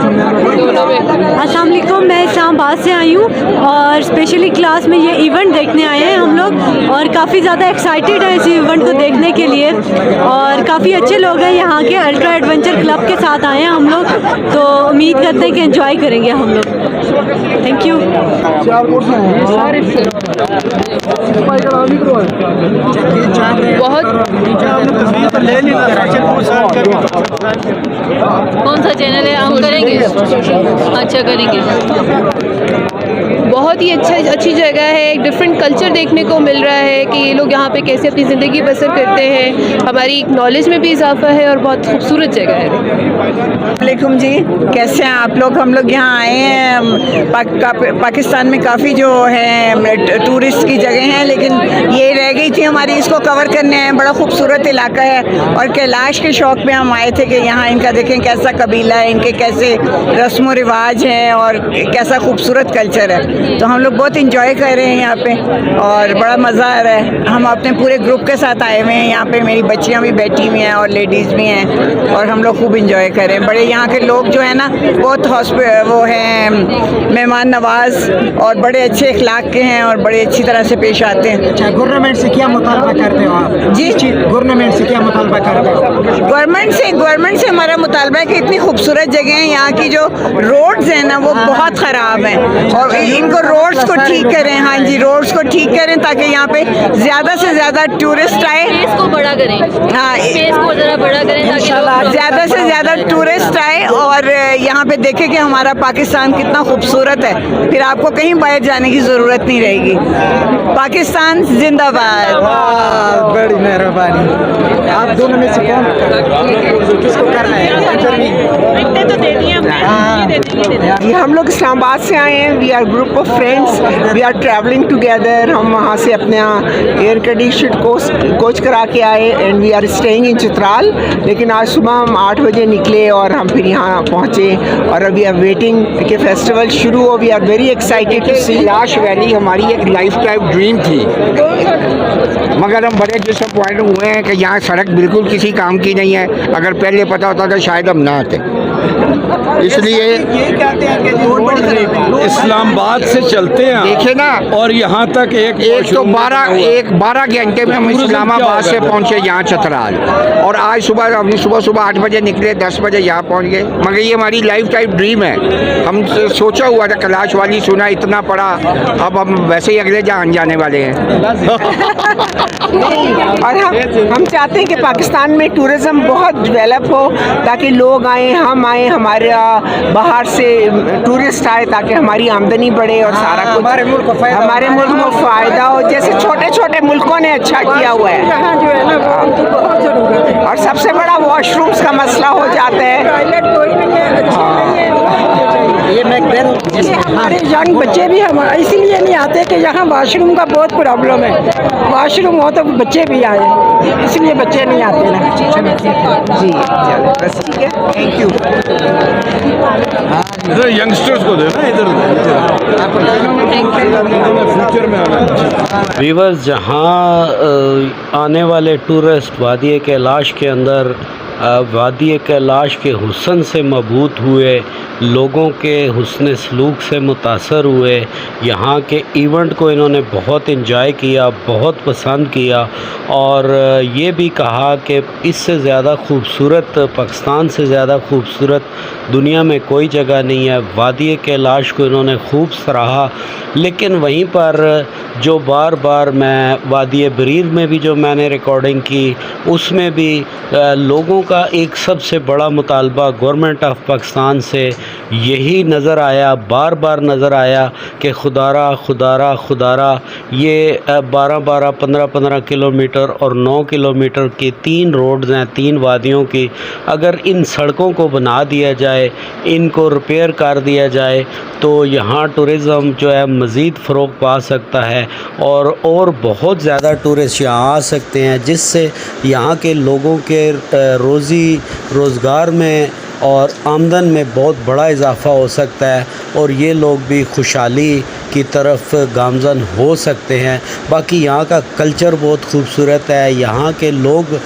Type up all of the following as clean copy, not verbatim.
अस्सलाम वालेकुम, मैं इस्लामाबाद से आई हूँ और स्पेशली क्लास में ये इवेंट देखने आए हैं हम लोग और काफ़ी ज़्यादा एक्साइटेड हैं इस इवेंट को देखने के लिए और काफ़ी अच्छे लोग हैं यहाँ के। अल्ट्रा एडवेंचर क्लब के साथ आए हैं हम लोग, तो उम्मीद करते हैं कि एंजॉय करेंगे हम लोग। Thank you. बहुत कौन सा चैनल है? हम करेंगे, अच्छा करेंगे। बहुत ही अच्छी जगह है, एक डिफरेंट कल्चर देखने को मिल रहा है कि ये लोग यहाँ पे कैसे अपनी ज़िंदगी बसर करते हैं। हमारी नॉलेज में भी इजाफा है और बहुत खूबसूरत जगह है। वालेकुम जी, कैसे हैं आप लोग? हम लोग यहाँ आए हैं पाकिस्तान में काफ़ी जो है टूरिस्ट की जगह हैं, लेकिन ये रह गई थी हमारी, इसको कवर करने आए। बड़ा खूबसूरत इलाका है और कैलाश के शौक़ में हम आए थे कि यहाँ इनका देखें कैसा कबीला है, इनके कैसे रस्म व रिवाज हैं और कैसा खूबसूरत कल्चर है। तो हम लोग बहुत इंजॉय कर रहे हैं यहाँ पे और बड़ा मज़ा आ रहा है। हम अपने पूरे ग्रुप के साथ आए हुए हैं यहाँ पे, मेरी बच्चियाँ भी बैठी हुई हैं और लेडीज़ भी हैं और हम लोग खूब इंजॉय कर रहे हैं। बड़े यहाँ के लोग जो है ना बहुत वो हैं मेहमान नवाज और बड़े अच्छे अखलाक के हैं और बड़े अच्छी तरह से पेश आते हैं। अच्छा, गवर्नमेंट से क्या मुतालबा करते हो आप? जी, गवर्नमेंट से क्या मुतालबा करते हो? गवर्नमेंट से हमारा मुतालबा है कि इतनी खूबसूरत जगह है, यहाँ की जो रोड्स हैं ना वो बहुत ख़राब हैं और इनको रोड्स को ठीक करें। हाँ जी, रोड्स को ठीक करें ताकि यहाँ पे ज़्यादा से ज़्यादा टूरिस्ट आए। स्पेस को बड़ा करें, हाँ, स्पेस को ज़रा बड़ा करें ताकि ज़्यादा से ज़्यादा टूरिस्ट आए और यहाँ पे देखें कि हमारा पाकिस्तान कितना खूबसूरत है। फिर आपको कहीं बाहर जाने की ज़रूरत नहीं रहेगी। पाकिस्तान जिंदाबाद। बड़ी मेहरबानी। आप दोनों में से कौन किसको करना है? जी, हम लोग इस्लामाबाद से आए हैं। We are group of friends, we are travelling together. हम वहाँ से अपने एयर कंडीशन कोच करा के आए and we are staying in Chitral. लेकिन आज सुबह हम 8 बजे निकले और हम फिर यहाँ पहुँचे और अभी आर वेटिंग कि फेस्टिवल शुरू हो। We are very excited to see. Kailash valley हमारी एक लाइफ टाइम ड्रीम थी, मगर हम बड़े डिसअपॉइंट हुए हैं कि यहाँ सड़क बिल्कुल किसी काम की नहीं है। अगर पहले पता होता तो शायद हम ना आते। इसलिए ये कहते हैं कि इस्लामाबाद से चलते हैं देखे ना, और यहाँ तक एक तो 12 घंटे में हम इस्लामाबाद से पहुँचे यहाँ चतराल। और आज सुबह 8 बजे निकले, 10 बजे यहाँ पहुँच गए। मगर ये हमारी लाइफ टाइम ड्रीम है। हम सोचा हुआ था, कैलाश वाली सुना, इतना पड़ा, अब हम वैसे ही अगले जहां जाने वाले हैं। और हम चाहते हैं कि पाकिस्तान में टूरिज़्म बहुत डेवलप हो ताकि लोग आएँ, हम आएँ, हमारा बाहर से टूरिस्ट आए ताकि हमारी आमदनी बढ़े और सारा कुछ हमारे मुल्क को फ़ायदा हो। जैसे छोटे छोटे मुल्कों ने अच्छा किया हुआ है। और सबसे बड़ा वॉशरूम्स का मसला हो जाता है। ये हमारे यंग बच्चे भी हम इसीलिए नहीं आते कि यहाँ वाशरूम का बहुत प्रॉब्लम है। वाशरूम हो तो बच्चे भी आए, इसलिए बच्चे नहीं आते ना। जी, बस ठीक है, थैंक यू। इधर यंगस्टर्स को देना, इधर फ्यूचर में आना। वीवर्स, जहाँ आने वाले टूरिस्ट वादी कैलाश के अंदर वादी कैलाश के हुस्न से मबहूत हुए, लोगों के हुस्न सलूक से मुतासर हुए, यहाँ के इवेंट को इन्होंने बहुत इंजॉय किया, बहुत पसंद किया और ये भी कहा कि इससे ज़्यादा खूबसूरत, पाकिस्तान से ज़्यादा खूबसूरत दुनिया में कोई जगह नहीं है। वादी कैलाश को इन्होंने खूब सराहा। लेकिन वहीं पर जो बार बार मैं वादी बरीर में भी जो मैंने रिकॉर्डिंग की, उसमें भी लोगों का एक सबसे बड़ा मुतालबा गवर्नमेंट ऑफ पाकिस्तान से यही नज़र आया, बार बार नज़र आया कि खुदारा ये 12-12, 15-15 किलोमीटर और 9 किलोमीटर की 3 रोड्स हैं, 3 वादियों की। अगर इन सड़कों को बना दिया जाए, इनको रिपेयर कर दिया जाए तो यहाँ टूरिज़म जो है मज़ीद फ़रोग़ पा सकता है और बहुत ज़्यादा टूरिस्ट यहाँ आ सकते हैं, जिससे यहाँ के लोगों के रोज़गार में और आमदन में बहुत बड़ा इजाफ़ा हो सकता है और ये लोग भी खुशहाली की तरफ गामजन हो सकते हैं। बाकी यहाँ का कल्चर बहुत खूबसूरत है, यहाँ के लोग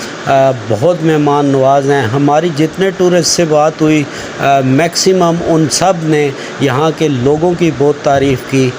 बहुत मेहमान नवाज हैं। हमारी जितने टूरिस्ट से बात हुई मैक्सिमम उन सब ने यहाँ के लोगों की बहुत तारीफ़ की।